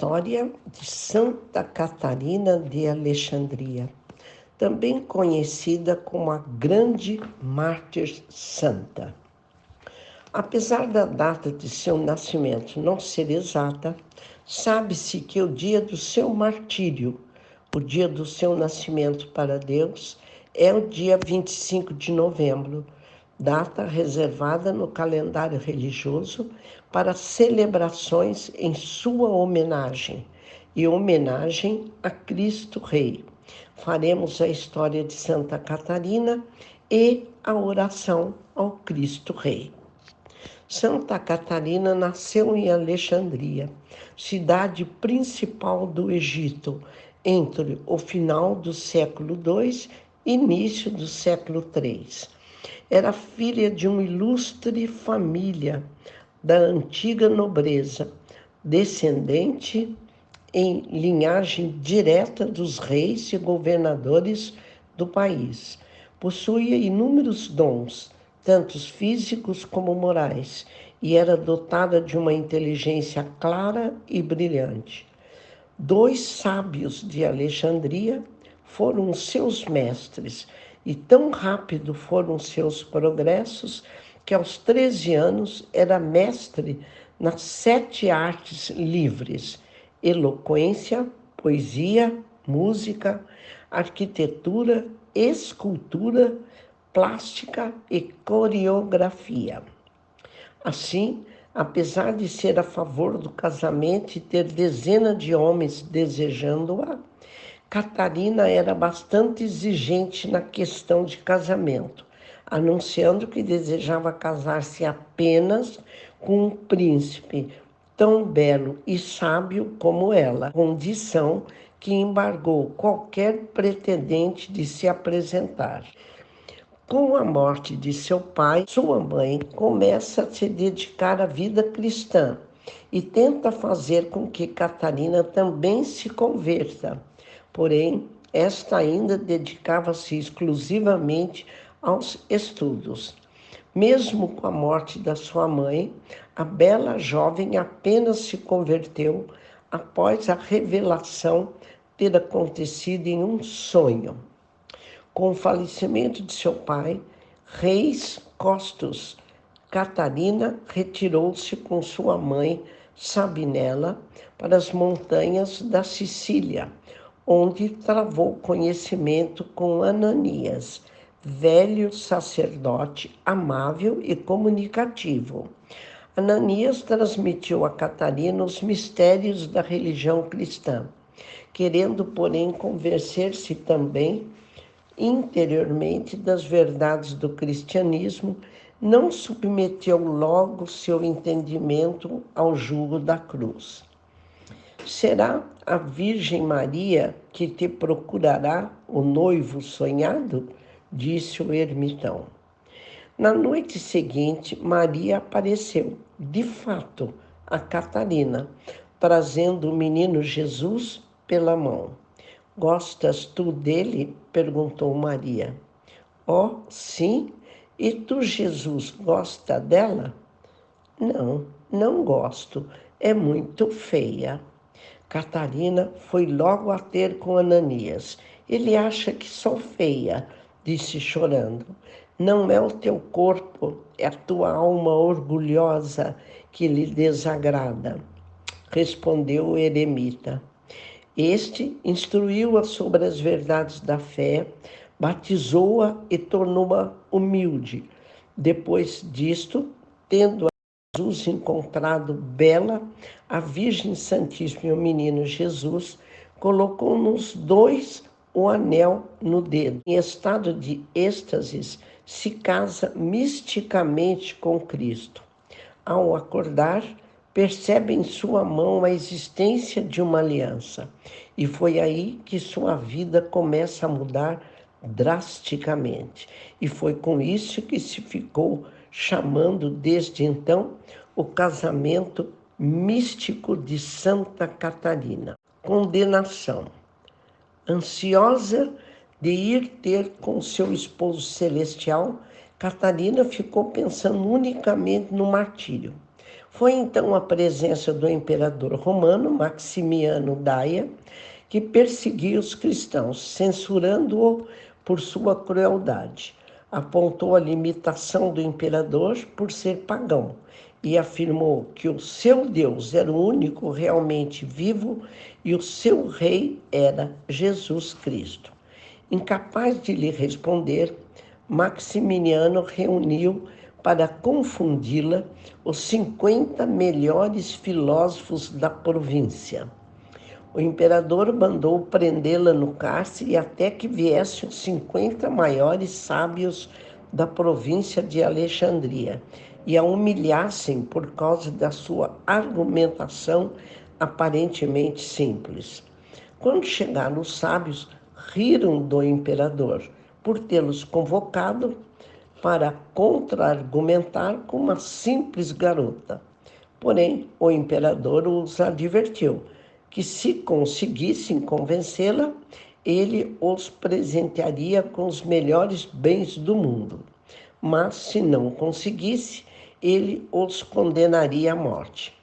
História de Santa Catarina de Alexandria, também conhecida como a Grande Mártir Santa. Apesar da data de seu nascimento não ser exata, sabe-se que o dia do seu martírio, o dia do seu nascimento para Deus, é o dia 25 de novembro, data reservada no calendário religioso para celebrações em sua homenagem e homenagem a Cristo Rei. Faremos a história de Santa Catarina e a oração ao Cristo Rei. Santa Catarina nasceu em Alexandria, cidade principal do Egito, entre o final do século II e início do século III. Era filha de uma ilustre família da antiga nobreza, descendente em linhagem direta dos reis e governadores do país. Possuía inúmeros dons, tanto físicos como morais, e era dotada de uma inteligência clara e brilhante. 2 sábios de Alexandria foram seus mestres, e tão rápido foram seus progressos que aos 13 anos era mestre nas 7 artes livres: eloquência, poesia, música, arquitetura, escultura, plástica e coreografia. Assim, apesar de ser a favor do casamento e ter dezenas de homens desejando-a, Catarina era bastante exigente na questão de casamento, anunciando que desejava casar-se apenas com um príncipe tão belo e sábio como ela, condição que embargou qualquer pretendente de se apresentar. Com a morte de seu pai, sua mãe começa a se dedicar à vida cristã e tenta fazer com que Catarina também se converta. Porém, esta ainda dedicava-se exclusivamente aos estudos. Mesmo com a morte da sua mãe, a bela jovem apenas se converteu após a revelação ter acontecido em um sonho. Com o falecimento de seu pai, rei Costus, Catarina retirou-se com sua mãe Sabinela para as montanhas da Sicília, onde travou conhecimento com Ananias, velho sacerdote amável e comunicativo. Ananias transmitiu a Catarina os mistérios da religião cristã, querendo, porém, convencer-se também interiormente das verdades do cristianismo, não submeteu logo seu entendimento ao jugo da cruz. Será a Virgem Maria que te procurará o noivo sonhado? Disse o ermitão. Na noite seguinte, Maria apareceu, de fato, a Catarina, trazendo o menino Jesus pela mão. Gostas tu dele? Perguntou Maria. Oh, sim. E tu, Jesus, gosta dela? Não, não gosto. É muito feia. Catarina foi logo a ter com Ananias. Ele acha que sou feia, disse chorando. Não é o teu corpo, é a tua alma orgulhosa que lhe desagrada, respondeu o eremita. Este instruiu-a sobre as verdades da fé, batizou-a e tornou-a humilde. Depois disto, tendo Jesus encontrado bela, a Virgem Santíssima e o menino Jesus, colocou nos 2 o anel no dedo. Em estado de êxtase, se casa misticamente com Cristo. Ao acordar, percebe em sua mão a existência de uma aliança. E foi aí que sua vida começa a mudar drasticamente. E foi com isso que se ficou chamando desde então o casamento místico de Santa Catarina. Condenação. Ansiosa de ir ter com seu esposo celestial, Catarina ficou pensando unicamente no martírio. Foi então a presença do imperador romano Maximiano Daia, que perseguia os cristãos, censurando-o por sua crueldade. Apontou a limitação do imperador por ser pagão e afirmou que o seu Deus era o único realmente vivo e o seu rei era Jesus Cristo. Incapaz de lhe responder, Maximiano reuniu para confundi-la os 50 melhores filósofos da província. O imperador mandou prendê-la no cárcere até que viessem os 50 maiores sábios da província de Alexandria e a humilhassem por causa da sua argumentação aparentemente simples. Quando chegaram os sábios, riram do imperador por tê-los convocado para contra-argumentar com uma simples garota. Porém, o imperador os advertiu que, se conseguissem convencê-la, ele os presentearia com os melhores bens do mundo. Mas, se não conseguisse, ele os condenaria à morte.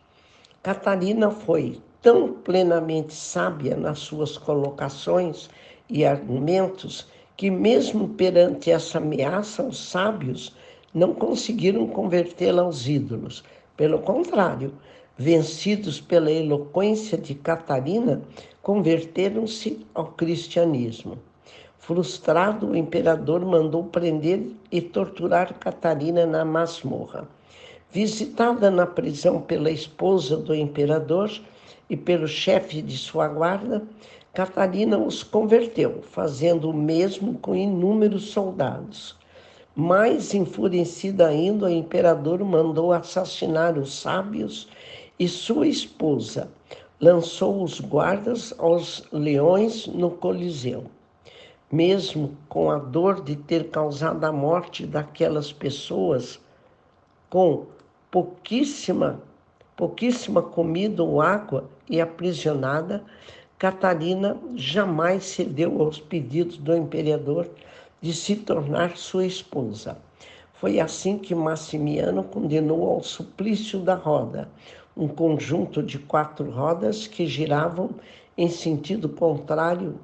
Catarina foi tão plenamente sábia nas suas colocações e argumentos que, mesmo perante essa ameaça, os sábios não conseguiram convertê-la aos ídolos. Pelo contrário, vencidos pela eloquência de Catarina, converteram-se ao cristianismo. Frustrado, o imperador mandou prender e torturar Catarina na masmorra. Visitada na prisão pela esposa do imperador e pelo chefe de sua guarda, Catarina os converteu, fazendo o mesmo com inúmeros soldados. Mais enfurecida ainda, o imperador mandou assassinar os sábios e sua esposa. Lançou os guardas aos leões no Coliseu. Mesmo com a dor de ter causado a morte daquelas pessoas, com pouquíssima comida ou água e aprisionada, Catarina jamais cedeu aos pedidos do imperador de se tornar sua esposa. Foi assim que Maximiano condenou ao suplício da roda, um conjunto de 4 rodas que giravam em sentido contrário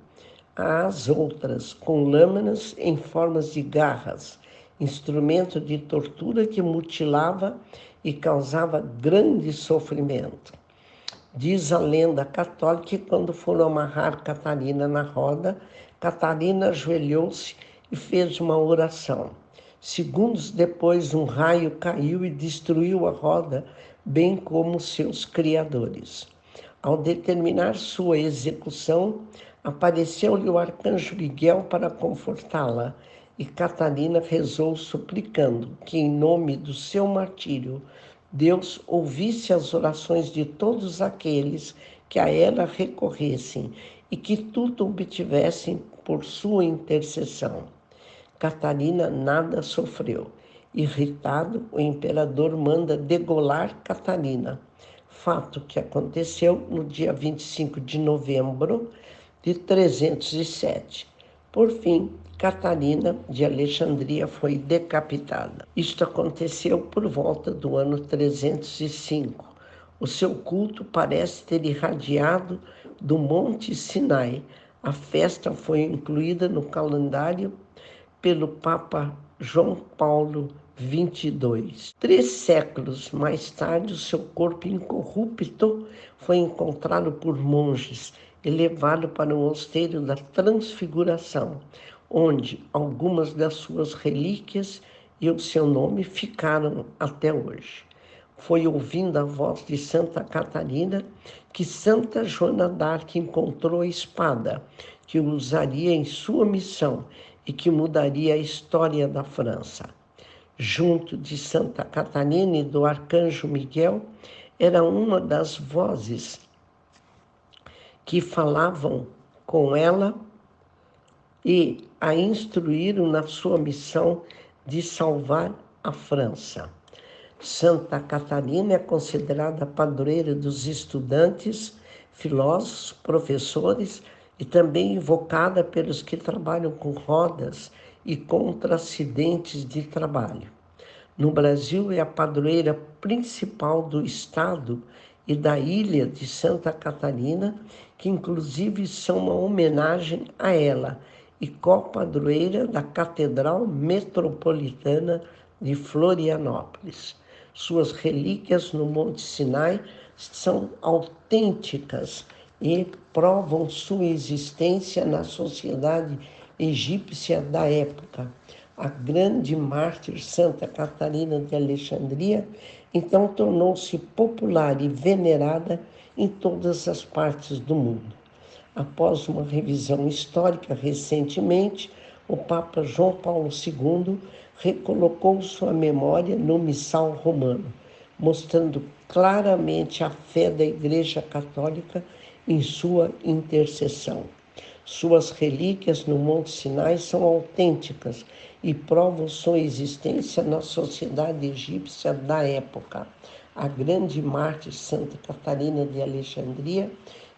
às outras, com lâminas em formas de garras, instrumento de tortura que mutilava e causava grande sofrimento. Diz a lenda católica que, quando foram amarrar Catarina na roda, Catarina ajoelhou-se e fez uma oração. Segundos depois, um raio caiu e destruiu a roda, bem como seus criadores. Ao determinar sua execução, apareceu-lhe o arcanjo Miguel para confortá-la, e Catarina rezou suplicando que, em nome do seu martírio, Deus ouvisse as orações de todos aqueles que a ela recorressem e que tudo obtivessem por sua intercessão. Catarina nada sofreu. Irritado, o imperador manda degolar Catarina, fato que aconteceu no dia 25 de novembro de 307. Por fim, Catarina de Alexandria foi decapitada. Isto aconteceu por volta do ano 305. O seu culto parece ter irradiado do Monte Sinai. A festa foi incluída no calendário pelo Papa João Paulo XXII. 3 séculos mais tarde, o seu corpo incorrupto foi encontrado por monges e levado para o mosteiro da Transfiguração, onde algumas das suas relíquias e o seu nome ficaram até hoje. Foi ouvindo a voz de Santa Catarina que Santa Joana d'Arc encontrou a espada que usaria em sua missão e que mudaria a história da França. Junto de Santa Catarina e do arcanjo Miguel, era uma das vozes que falavam com ela e a instruíram na sua missão de salvar a França. Santa Catarina é considerada padroeira dos estudantes, filósofos, professores e também invocada pelos que trabalham com rodas e contra acidentes de trabalho. No Brasil, é a padroeira principal do estado e da ilha de Santa Catarina, que inclusive são uma homenagem a ela, e copadroeira da Catedral Metropolitana de Florianópolis. Suas relíquias no Monte Sinai são autênticas e provam sua existência na sociedade egípcia da época. A grande mártir Santa Catarina de Alexandria, então tornou-se popular e venerada em todas as partes do mundo. Após uma revisão histórica recentemente, o Papa João Paulo II recolocou sua memória no Missal Romano, mostrando claramente a fé da Igreja Católica em sua intercessão. Suas relíquias no Monte Sinai são autênticas e provam sua existência na sociedade egípcia da época. A grande mártir Santa Catarina de Alexandria,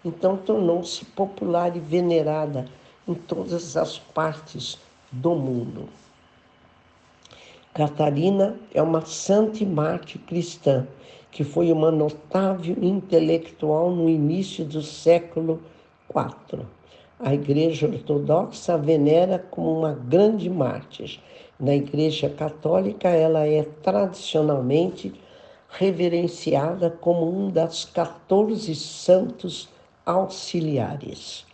então, tornou-se popular e venerada em todas as partes do mundo. Catarina é uma santa e mártir cristã, que foi uma notável intelectual no início do século IV. A Igreja Ortodoxa a venera como uma grande mártir. Na Igreja Católica, ela é tradicionalmente reverenciada como um das 14 santos auxiliares.